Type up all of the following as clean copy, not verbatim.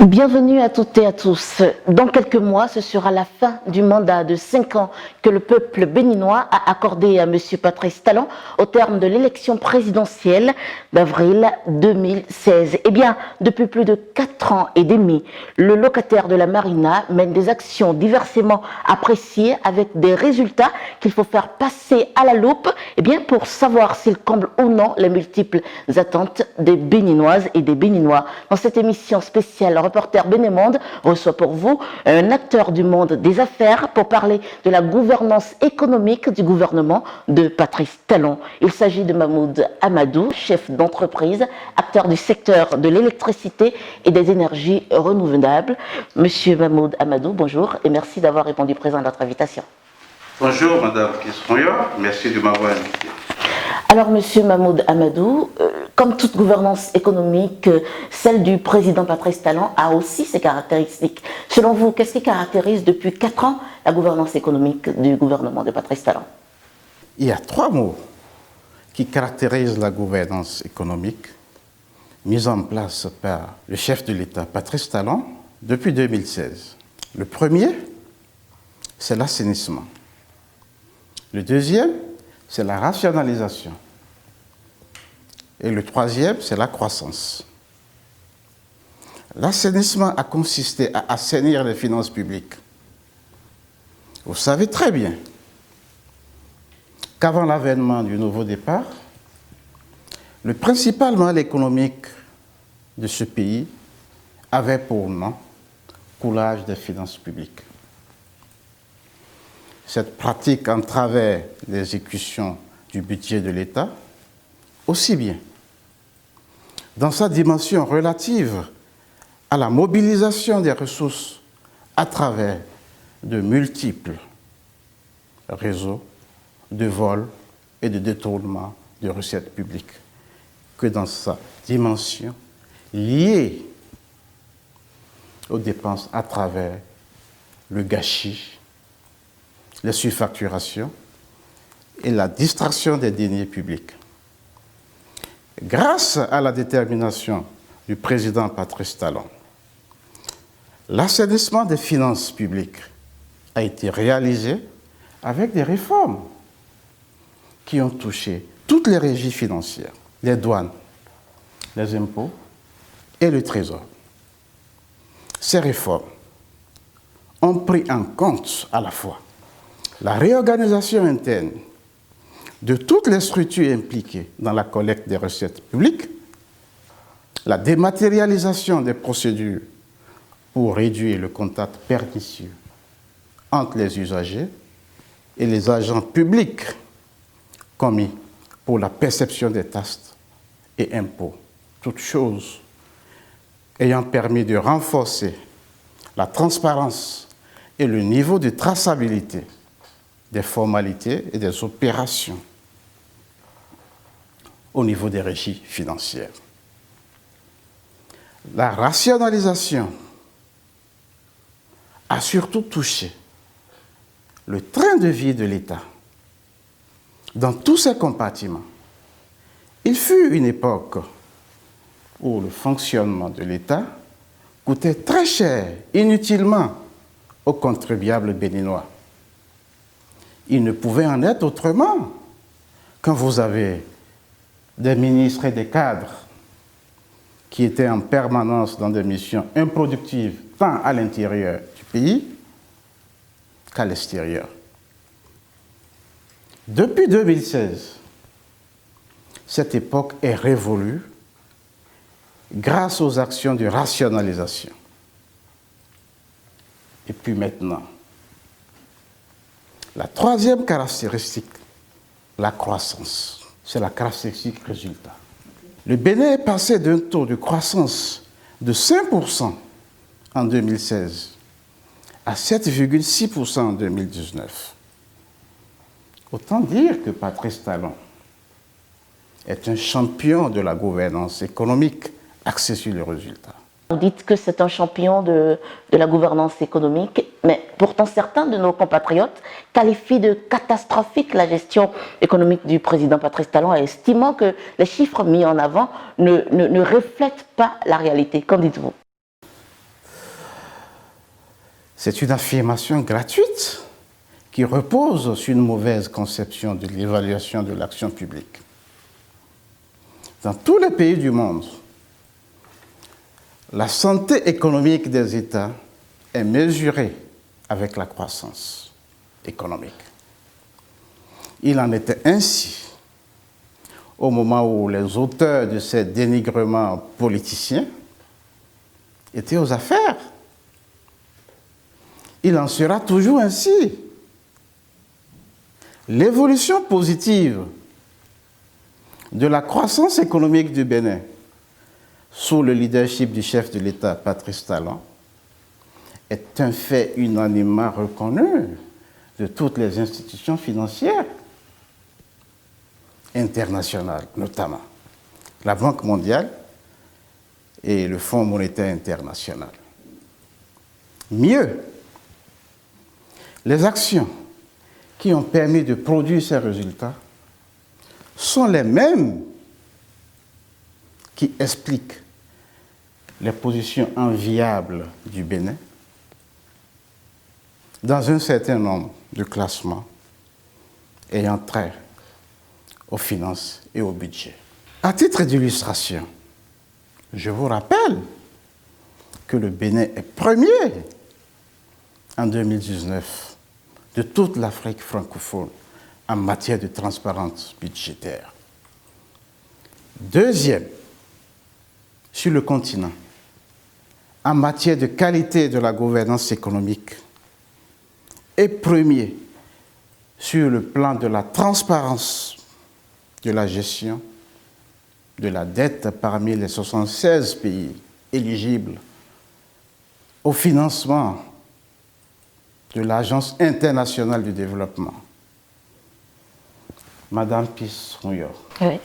Bienvenue à toutes et à tous. Dans quelques mois, ce sera la fin du mandat de 5 ans que le peuple béninois a accordé à M. Patrice Talon au terme de l'élection présidentielle d'avril 2016. Eh bien, depuis plus de 4 ans et demi, le locataire de la Marina mène des actions diversement appréciées avec des résultats qu'il faut faire passer à la loupe pour savoir s'il comble ou non les multiples attentes des Béninoises et des Béninois. Dans cette émission spéciale, Reporter Bénémonde reçoit pour vous un acteur du monde des affaires pour parler de la gouvernance économique du gouvernement de Patrice Talon. Il s'agit de Mahmoud Amadou, chef d'entreprise, acteur du secteur de l'électricité et des énergies renouvelables. Monsieur Mahmoud Amadou, bonjour et merci d'avoir répondu présent à notre invitation. Bonjour Madame Kisroya, merci de m'avoir invité. Alors Monsieur Mahmoud Amadou, comme toute gouvernance économique, celle du président Patrice Talon a aussi ses caractéristiques. Selon vous, qu'est-ce qui caractérise depuis 4 ans la gouvernance économique du gouvernement de Patrice Talon? Il y a 3 mots qui caractérisent la gouvernance économique mise en place par le chef de l'État, Patrice Talon, depuis 2016. Le premier, c'est l'assainissement. Le deuxième, c'est la rationalisation. Et le troisième, c'est la croissance. L'assainissement a consisté à assainir les finances publiques. Vous savez très bien qu'avant l'avènement du nouveau départ, le principal mal économique de ce pays avait pour nom coulage des finances publiques. Cette pratique entravait l'exécution du budget de l'État, aussi bien dans sa dimension relative à la mobilisation des ressources à travers de multiples réseaux de vols et de détournement de recettes publiques, que dans sa dimension liée aux dépenses à travers le gâchis, les surfacturations et la distraction des deniers publics. Grâce à la détermination du président Patrice Talon, l'assainissement des finances publiques a été réalisé avec des réformes qui ont touché toutes les régies financières, les douanes, les impôts et le trésor. Ces réformes ont pris en compte à la fois la réorganisation interne de toutes les structures impliquées dans la collecte des recettes publiques, la dématérialisation des procédures pour réduire le contact pernicieux entre les usagers et les agents publics commis pour la perception des taxes et impôts, toutes choses ayant permis de renforcer la transparence et le niveau de traçabilité des formalités et des opérations au niveau des régies financières. La rationalisation a surtout touché le train de vie de l'État dans tous ses compartiments. Il fut une époque où le fonctionnement de l'État coûtait très cher, inutilement, aux contribuables béninois. Il ne pouvait en être autrement quand vous avez des ministres et des cadres qui étaient en permanence dans des missions improductives, tant à l'intérieur du pays qu'à l'extérieur. Depuis 2016, cette époque est révolue grâce aux actions de rationalisation. Et puis maintenant, la troisième caractéristique, la croissance, c'est la caractéristique résultat. Le Bénin est passé d'un taux de croissance de 5% en 2016 à 7,6% en 2019. Autant dire que Patrice Talon est un champion de la gouvernance économique axée sur les résultats. Vous dites que c'est un champion de la gouvernance économique, mais pourtant certains de nos compatriotes qualifient de catastrophique la gestion économique du président Patrice Talon, estimant que les chiffres mis en avant ne reflètent pas la réalité. Qu'en dites-vous? C'est une affirmation gratuite qui repose sur une mauvaise conception de l'évaluation de l'action publique. Dans tous les pays du monde, la santé économique des États est mesurée avec la croissance économique. Il en était ainsi au moment où les auteurs de ces dénigrements politiciens étaient aux affaires. Il en sera toujours ainsi. L'évolution positive de la croissance économique du Bénin sous le leadership du chef de l'État, Patrice Talon, est un fait unanimement reconnu de toutes les institutions financières internationales, notamment la Banque mondiale et le Fonds monétaire international. Mieux, les actions qui ont permis de produire ces résultats sont les mêmes qui expliquent les positions enviables du Bénin dans un certain nombre de classements ayant trait aux finances et au budget. À titre d'illustration, je vous rappelle que le Bénin est premier en 2019 de toute l'Afrique francophone en matière de transparence budgétaire. Deuxième sur le continent en matière de qualité de la gouvernance économique et premier sur le plan de la transparence de la gestion de la dette parmi les 76 pays éligibles au financement de l'Agence internationale du développement. Madame Pissrouillot, Oui.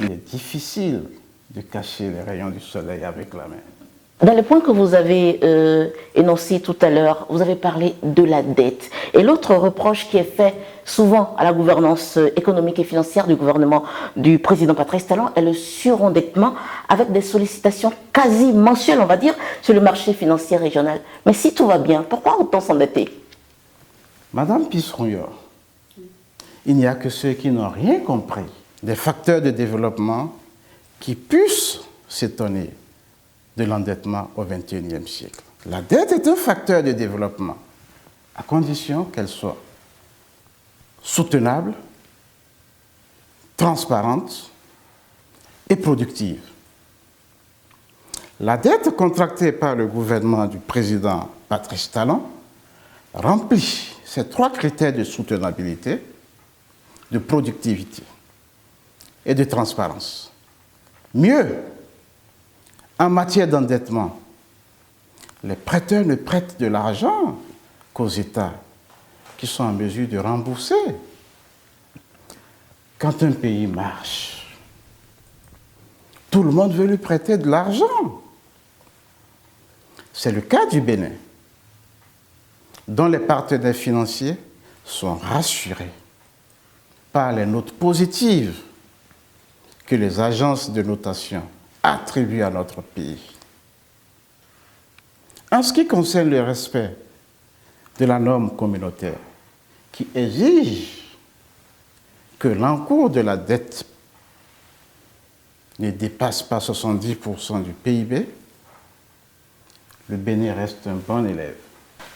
il est difficile de cacher les rayons du soleil avec la main. Dans les points que vous avez énoncés tout à l'heure, vous avez parlé de la dette. Et l'autre reproche qui est fait souvent à la gouvernance économique et financière du gouvernement du président Patrice Talon est le surendettement avec des sollicitations quasi mensuelles, on va dire, sur le marché financier régional. Mais si tout va bien, pourquoi autant s'endetter? Madame Pissrouillot, il n'y a que ceux qui n'ont rien compris des facteurs de développement qui puissent s'étonner de l'endettement au XXIe siècle. La dette est un facteur de développement, à condition qu'elle soit soutenable, transparente et productive. La dette contractée par le gouvernement du président Patrice Talon remplit ces trois critères de soutenabilité, de productivité et de transparence. Mieux, en matière d'endettement, les prêteurs ne prêtent de l'argent qu'aux États qui sont en mesure de rembourser. Quand un pays marche, tout le monde veut lui prêter de l'argent. C'est le cas du Bénin, dont les partenaires financiers sont rassurés par les notes positives que les agences de notation attribuent à notre pays. En ce qui concerne le respect de la norme communautaire, qui exige que l'encours de la dette ne dépasse pas 70% du PIB, le Bénin reste un bon élève.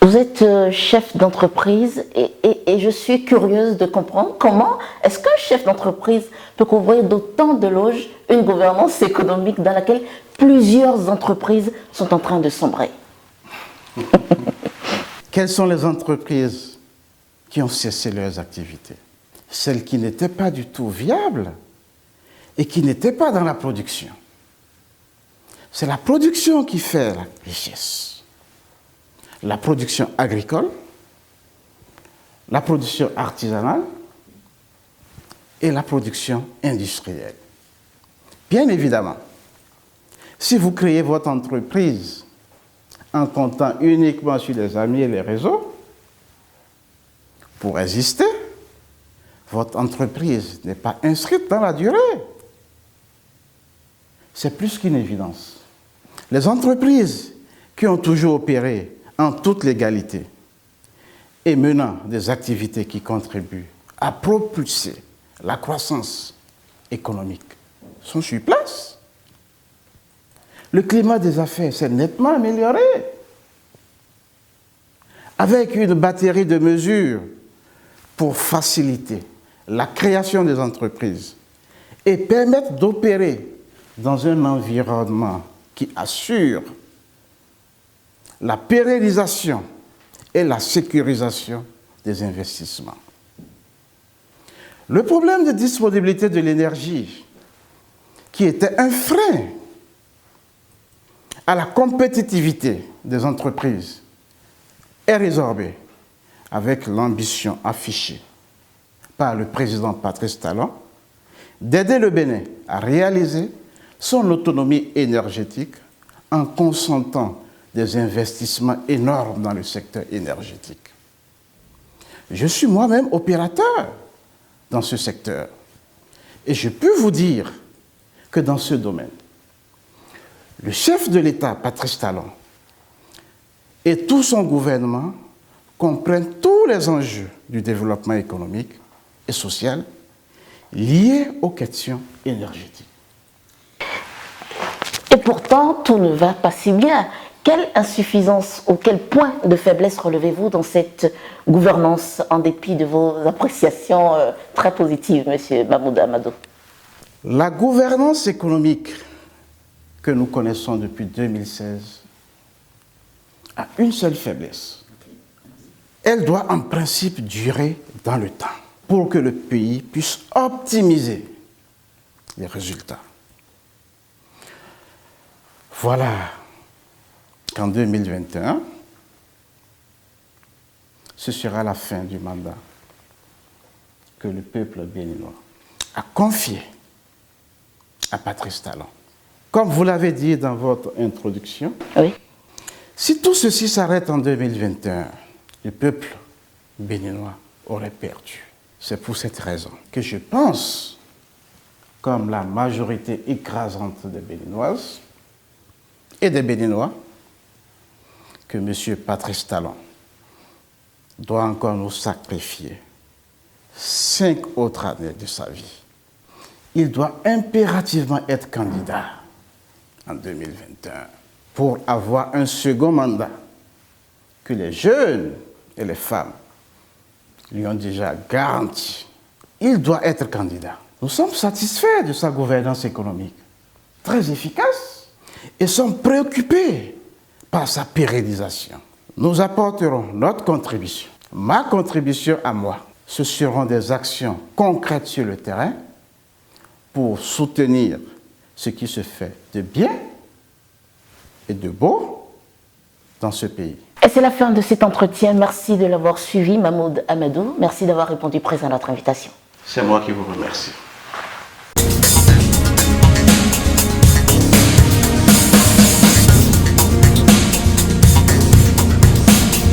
Vous êtes chef d'entreprise et je suis curieuse de comprendre comment est-ce qu'un chef d'entreprise peut couvrir d'autant de loges une gouvernance économique dans laquelle plusieurs entreprises sont en train de sombrer. Quelles sont les entreprises qui ont cessé leurs activités? Celles qui n'étaient pas du tout viables et qui n'étaient pas dans la production. C'est la production qui fait la richesse. La production agricole, la production artisanale et la production industrielle. Bien évidemment, si vous créez votre entreprise en comptant uniquement sur les amis et les réseaux, pour exister, votre entreprise n'est pas inscrite dans la durée. C'est plus qu'une évidence. Les entreprises qui ont toujours opéré en toute légalité et menant des activités qui contribuent à propulser la croissance économique sont sur place. Le climat des affaires s'est nettement amélioré avec une batterie de mesures pour faciliter la création des entreprises et permettre d'opérer dans un environnement qui assure la pérennisation et la sécurisation des investissements. Le problème de disponibilité de l'énergie, qui était un frein à la compétitivité des entreprises, est résorbé avec l'ambition affichée par le président Patrice Talon d'aider le Bénin à réaliser son autonomie énergétique en consentant des investissements énormes dans le secteur énergétique. Je suis moi-même opérateur dans ce secteur et je peux vous dire que dans ce domaine, le chef de l'État, Patrice Talon, et tout son gouvernement comprennent tous les enjeux du développement économique et social liés aux questions énergétiques. Et pourtant, tout ne va pas si bien. Quelle insuffisance ou quel point de faiblesse relevez-vous dans cette gouvernance, en dépit de vos appréciations très positives, M. Mahmoud Amadou? La gouvernance économique que nous connaissons depuis 2016 a une seule faiblesse. Elle doit en principe durer dans le temps pour que le pays puisse optimiser les résultats. Voilà qu'en 2021, ce sera la fin du mandat que le peuple béninois a confié à Patrice Talon. Comme vous l'avez dit dans votre introduction, Oui. si tout ceci s'arrête en 2021, le peuple béninois aurait perdu. C'est pour cette raison que je pense, comme la majorité écrasante des Béninoises et des Béninois, que M. Patrice Talon doit encore nous sacrifier 5 autres années de sa vie. Il doit impérativement être candidat en 2021 pour avoir un second mandat que les jeunes et les femmes lui ont déjà garanti. Il doit être candidat. Nous sommes satisfaits de sa gouvernance économique, très efficace, et sommes préoccupés par sa pérennisation. Nous apporterons notre contribution. Ma contribution à moi, ce seront des actions concrètes sur le terrain pour soutenir ce qui se fait de bien et de beau dans ce pays. Et c'est la fin de cet entretien. Merci de l'avoir suivi, Mahmoud Amadou. Merci d'avoir répondu présent à notre invitation. C'est moi qui vous remercie.